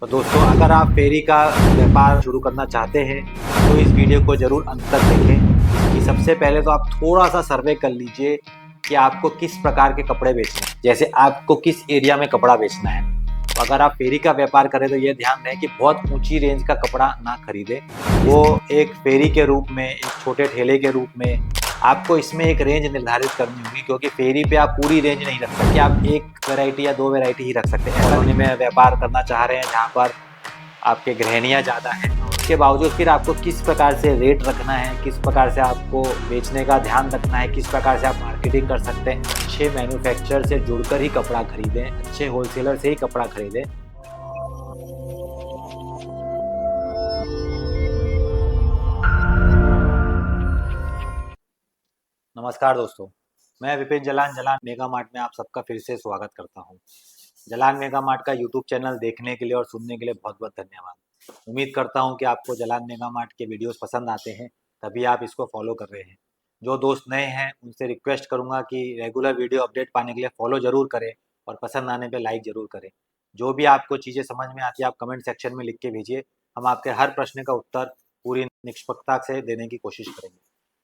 तो दोस्तों, अगर आप फेरी का व्यापार शुरू करना चाहते हैं तो इस वीडियो को ज़रूर अंत तक देखें। कि सबसे पहले तो आप थोड़ा सा सर्वे कर लीजिए कि आपको किस प्रकार के कपड़े बेचने हैं, जैसे आपको किस एरिया में कपड़ा बेचना है। तो अगर आप फेरी का व्यापार करें तो ये ध्यान दें कि बहुत ऊंची रेंज का कपड़ा ना खरीदें। वो एक फेरी के रूप में, एक छोटे ठेले के रूप में आपको इसमें एक रेंज निर्धारित करनी होगी, क्योंकि फेरी पे आप पूरी रेंज नहीं रख सकते। आप एक वैरायटी या दो वैरायटी ही रख सकते हैं। कॉलोनी में व्यापार करना चाह रहे हैं जहाँ पर आपके गृहिणियाँ ज़्यादा हैं, उसके बावजूद फिर आपको किस प्रकार से रेट रखना है, किस प्रकार से आपको बेचने का ध्यान रखना है, किस प्रकार से आप मार्केटिंग कर सकते हैं। अच्छे मैन्युफैक्चरर से जुड़कर ही कपड़ा खरीदें, अच्छे होलसेलर से ही कपड़ा खरीदें। नमस्कार दोस्तों, मैं विपिन जलान जलान मेगा मार्ट में आप सबका फिर से स्वागत करता हूं। जलान मेगा मार्ट का यूट्यूब चैनल देखने के लिए और सुनने के लिए बहुत बहुत धन्यवाद। उम्मीद करता हूं कि आपको जलान मेगा मार्ट के वीडियोस पसंद आते हैं, तभी आप इसको फॉलो कर रहे हैं। जो दोस्त नए हैं उनसे रिक्वेस्ट करूंगा कि रेगुलर वीडियो अपडेट पाने के लिए फॉलो ज़रूर करें और पसंद आने पर लाइक ज़रूर करें। जो भी आपको चीज़ें समझ में आती है आप कमेंट सेक्शन में लिख के भेजिए। हम आपके हर प्रश्न का उत्तर पूरी निष्पक्षता से देने की कोशिश करेंगे।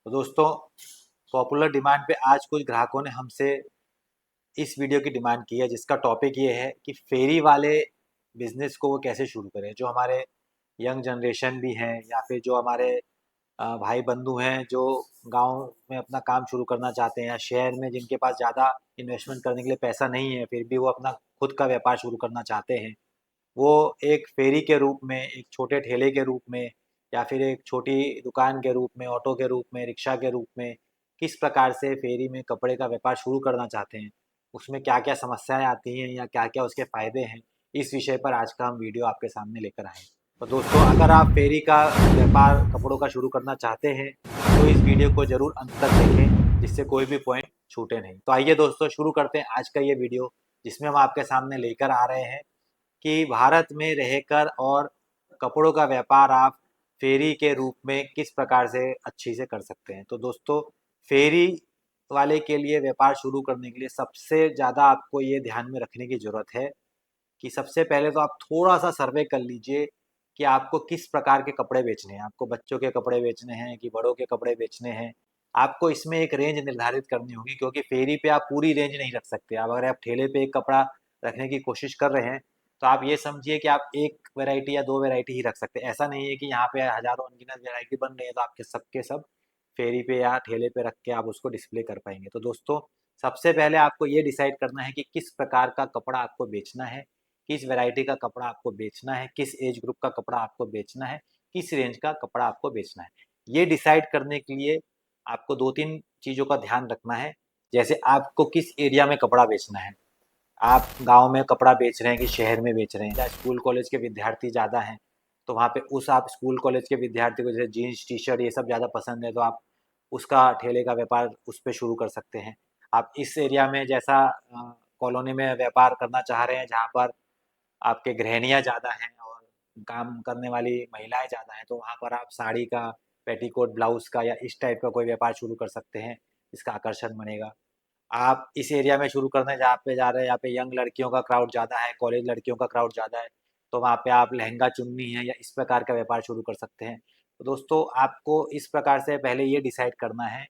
तो दोस्तों, पॉपुलर डिमांड पे आज कुछ ग्राहकों ने हमसे इस वीडियो की डिमांड की है, जिसका टॉपिक ये है कि फेरी वाले बिजनेस को वो कैसे शुरू करें। जो हमारे यंग जनरेशन भी हैं या फिर जो हमारे भाई बंधु हैं जो गांव में अपना काम शुरू करना चाहते हैं, या शहर में जिनके पास ज़्यादा इन्वेस्टमेंट करने के लिए पैसा नहीं है फिर भी वो अपना खुद का व्यापार शुरू करना चाहते हैं। वो एक फेरी के रूप में, एक छोटे ठेले के रूप में, या फिर एक छोटी दुकान के रूप में, ऑटो के रूप में, रिक्शा के रूप में किस प्रकार से फेरी में कपड़े का व्यापार शुरू करना चाहते हैं, उसमें क्या-क्या समस्याएँ आती हैं या क्या-क्या उसके फ़ायदे हैं, इस विषय पर आज का हम वीडियो आपके सामने लेकर आए हैं। तो दोस्तों, अगर आप फेरी का व्यापार कपड़ों का शुरू करना चाहते हैं तो इस वीडियो को ज़रूर अंत तक देखें, जिससे कोई भी पॉइंट छूटे नहीं। तो आइए दोस्तों, शुरू करते हैं आज का ये वीडियो, जिसमें हम आपके सामने लेकर आ रहे हैं कि भारत में रहकर और कपड़ों का व्यापार आप फेरी के रूप में किस प्रकार से अच्छी से कर सकते हैं। तो दोस्तों, फेरी वाले के लिए व्यापार शुरू करने के लिए सबसे ज़्यादा आपको ये ध्यान में रखने की ज़रूरत है कि सबसे पहले तो आप थोड़ा-सा सर्वे कर लीजिए कि आपको किस प्रकार के कपड़े बेचने हैं। आपको बच्चों के कपड़े बेचने हैं कि बड़ों के कपड़े बेचने हैं। आपको इसमें एक रेंज निर्धारित करनी होगी, क्योंकि फेरी पे आप पूरी रेंज नहीं रख सकते। अब अगर आप ठेले पे एक कपड़ा रखने की कोशिश कर रहे हैं, तो आप ये समझिए कि आप एक वैरायटी या दो वैरायटी ही रख सकते हैं। ऐसा नहीं है कि यहाँ पे हज़ारों अनगिनत वैरायटी बन रही है, तो आपके सबके सब फेरी पे या ठेले पे रख के आप उसको डिस्प्ले कर पाएँगे। तो दोस्तों, सबसे पहले आपको ये डिसाइड करना है कि किस प्रकार का कपड़ा आपको बेचना है, किस वैरायटी का कपड़ा आपको बेचना है, किस एज ग्रुप का कपड़ा आपको बेचना है, किस रेंज का कपड़ा आपको बेचना है। ये डिसाइड करने के लिए आपको 2-3 चीज़ों का ध्यान रखना है। जैसे आपको किस एरिया में कपड़ा बेचना है। आप गाँव में कपड़ा बेच रहे हैं कि शहर में बेच रहे हैं, या स्कूल कॉलेज के विद्यार्थी ज़्यादा हैं, तो वहाँ पे उस आप स्कूल कॉलेज के विद्यार्थी को जैसे जीन्स, टी-शर्ट ये सब ज़्यादा पसंद है, तो आप उसका ठेले का व्यापार उस पे शुरू कर सकते हैं। आप इस एरिया में जैसा कॉलोनी में व्यापार करना चाह रहे हैं जहाँ पर आपके गृहिणियाँ ज़्यादा हैं और काम करने वाली महिलाएँ ज़्यादा हैं, तो वहाँ पर आप साड़ी का, पेटीकोट, ब्लाउज़ का या इस टाइप का कोई व्यापार शुरू कर सकते हैं, जिसका आकर्षण बनेगा। आप इस एरिया में शुरू करने जहाँ पे जा रहे हैं, यहाँ पे यंग लड़कियों का क्राउड ज़्यादा है, कॉलेज लड़कियों का क्राउड ज़्यादा है, तो वहाँ पे आप लहंगा चुन्नी है या इस प्रकार का व्यापार शुरू कर सकते हैं। तो दोस्तों, आपको इस प्रकार से पहले ये डिसाइड करना है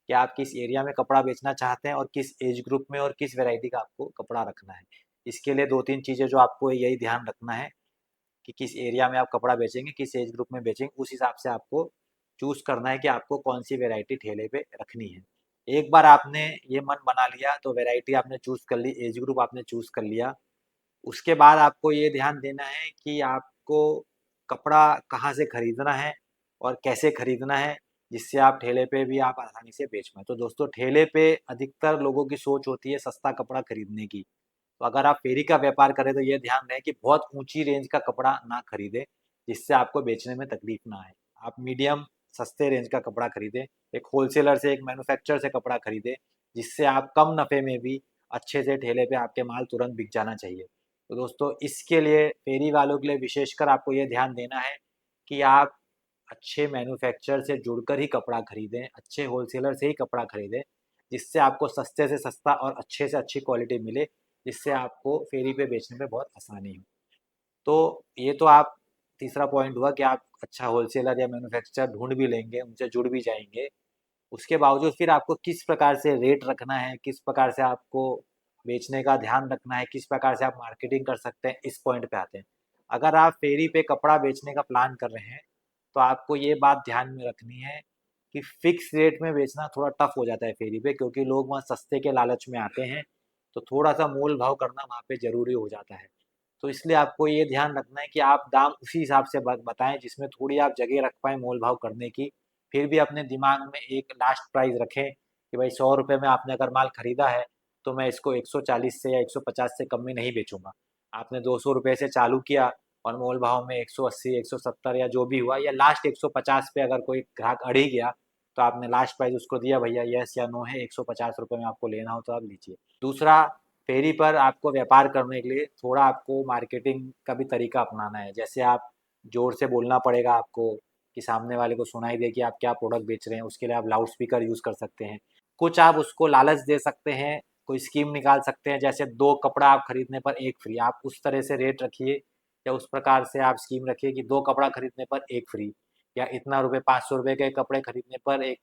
कि आप किस एरिया में कपड़ा बेचना चाहते हैं और किस एज ग्रुप में और किस वैरायटी का आपको कपड़ा रखना है। इसके लिए 2-3 चीज़ें जो आपको यही ध्यान रखना है कि किस एरिया में आप कपड़ा बेचेंगे, किस एज ग्रुप में बेचेंगे, उस हिसाब से आपको चूज़ करना है कि आपको कौन-सी वैरायटी ठेले पे रखनी है। एक बार आपने ये मन बना लिया तो वैरायटी आपने चूज़ कर ली, एज ग्रुप आपने चूज़ कर लिया, उसके बाद आपको ये ध्यान देना है कि आपको कपड़ा कहाँ से खरीदना है और कैसे खरीदना है, जिससे आप ठेले पे भी आप आसानी से बेच पाएँ। तो दोस्तों, ठेले पे अधिकतर लोगों की सोच होती है सस्ता कपड़ा खरीदने की। तो अगर आप फेरी का व्यापार करें तो ये ध्यान दें कि बहुत ऊँची रेंज का कपड़ा ना खरीदें, जिससे आपको बेचने में तकलीफ ना आए। आप मीडियम सस्ते रेंज का कपड़ा खरीदें, एक होलसेलर से, एक मैन्युफैक्चरर से कपड़ा खरीदें, जिससे आप कम नफ़े में भी अच्छे से ठेले पे आपके माल तुरंत बिक जाना चाहिए। तो दोस्तों, इसके लिए फेरी वालों के लिए विशेषकर आपको ये ध्यान देना है कि आप अच्छे मैन्युफैक्चरर से जुड़कर ही कपड़ा खरीदें, अच्छे होलसेलर से ही कपड़ा खरीदें, जिससे आपको सस्ते से सस्ता और अच्छे से अच्छी क्वालिटी मिले, जिससे आपको फेरी पे बेचने में बहुत आसानी हो। तो ये तो आप तीसरा पॉइंट हुआ कि आप अच्छा होलसेलर या मैन्युफैक्चरर ढूंढ भी लेंगे, उनसे जुड़ भी जाएंगे। उसके बावजूद फिर आपको किस प्रकार से रेट रखना है, किस प्रकार से आपको बेचने का ध्यान रखना है, किस प्रकार से आप मार्केटिंग कर सकते हैं, इस पॉइंट पे आते हैं। अगर आप फेरी पे कपड़ा बेचने का प्लान कर रहे हैं तो आपको ये बात ध्यान में रखनी है कि फिक्स रेट में बेचना थोड़ा टफ हो जाता है फेरी पे, क्योंकि लोग वहाँ सस्ते के लालच में आते हैं। तो थोड़ा सा मोल भाव करना वहाँ पे ज़रूरी हो जाता है। तो इसलिए आपको ये ध्यान रखना है कि आप दाम उसी हिसाब से बताएं जिसमें थोड़ी आप जगह रख पाएँ मोल भाव करने की। फिर भी अपने दिमाग में एक लास्ट प्राइस रखें कि भाई 100 रुपये में आपने अगर माल खरीदा है तो मैं इसको 140 से या 150 से कम में नहीं बेचूंगा। आपने 200 रुपये से चालू किया और मोल भाव में 180 170 या जो भी हुआ, या लास्ट 150 पे अगर कोई ग्राहक अड़ ही गया तो आपने लास्ट प्राइस उसको दिया, भैया यस या नो है, 150 रुपये में आपको लेना हो तो आप लीजिए। दूसरा, फेरी पर आपको व्यापार करने के लिए थोड़ा आपको मार्केटिंग का भी तरीका अपनाना है। जैसे आप जोर से बोलना पड़ेगा आपको कि सामने वाले को सुनाई दे कि आप क्या प्रोडक्ट बेच रहे हैं। उसके लिए आप लाउड स्पीकर यूज़ कर सकते हैं। कुछ आप उसको लालच दे सकते हैं, कोई स्कीम निकाल सकते हैं, जैसे 2 कपड़ा आप खरीदने पर 1 फ्री। आप उस तरह से रेट रखिए या उस प्रकार से आप स्कीम रखिए कि 2 कपड़ा खरीदने पर 1 फ्री, या इतना रुपए 500 रुपये के कपड़े खरीदने पर एक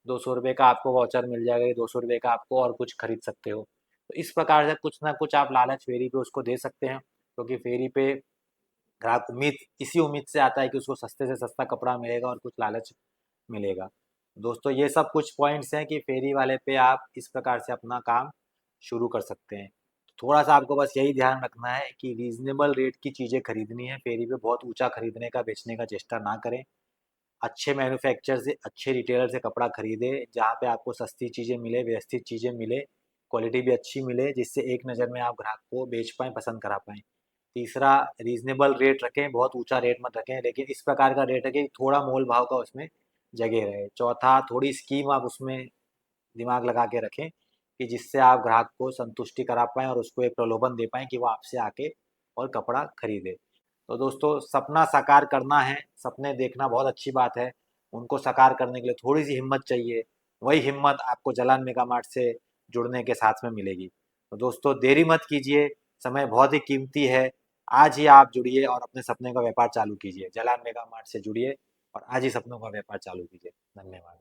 200 रुपये का आपको वाउचर मिल जाएगा, या 200 रुपये का आपको और कुछ खरीद सकते हो। तो इस प्रकार से कुछ ना कुछ आप लालच फेरी पे उसको दे सकते हैं, क्योंकि फेरी पे ग्राहक इसी उम्मीद से आता है कि उसको सस्ते से सस्ता कपड़ा मिलेगा और कुछ लालच मिलेगा। दोस्तों, ये सब कुछ पॉइंट्स हैं कि फेरी वाले पे आप इस प्रकार से अपना काम शुरू कर सकते हैं। थोड़ा सा आपको बस यही ध्यान रखना है कि रीजनेबल रेट की चीज़ें खरीदनी है। फेरी पे बहुत ऊंचा खरीदने का बेचने का चेष्टा ना करें। अच्छे मैन्युफैक्चर से, अच्छे रिटेलर से कपड़ा खरीदे जहाँ पे आपको सस्ती चीज़ें मिले, व्यवस्थित चीज़ें मिले, क्वालिटी भी अच्छी मिले, जिससे एक नज़र में आप ग्राहक को बेच पाएँ, पसंद करा पाएँ। तीसरा, रीजनेबल रेट रखें, बहुत ऊंचा रेट मत रखें, लेकिन इस प्रकार का रेट रखें कि थोड़ा मोल भाव का उसमें जगह रहे। चौथा, थोड़ी स्कीम आप उसमें दिमाग लगा के रखें कि जिससे आप ग्राहक को संतुष्टि करा पाएँ और उसको एक प्रलोभन दे पाएँ कि वो आपसे आके और कपड़ा खरीदे। तो दोस्तों, सपना साकार करना है, सपने देखना बहुत अच्छी बात है, उनको साकार करने के लिए थोड़ी सी हिम्मत चाहिए। वही हिम्मत आपको जलान मेगा मार्ट से जुड़ने के साथ में मिलेगी। तो दोस्तों, देरी मत कीजिए, समय बहुत ही कीमती है। आज ही आप जुड़िए और अपने सपने का व्यापार चालू कीजिए। जलान मेगा मार्ट से जुड़िए और आज ही सपनों का व्यापार चालू कीजिए। धन्यवाद।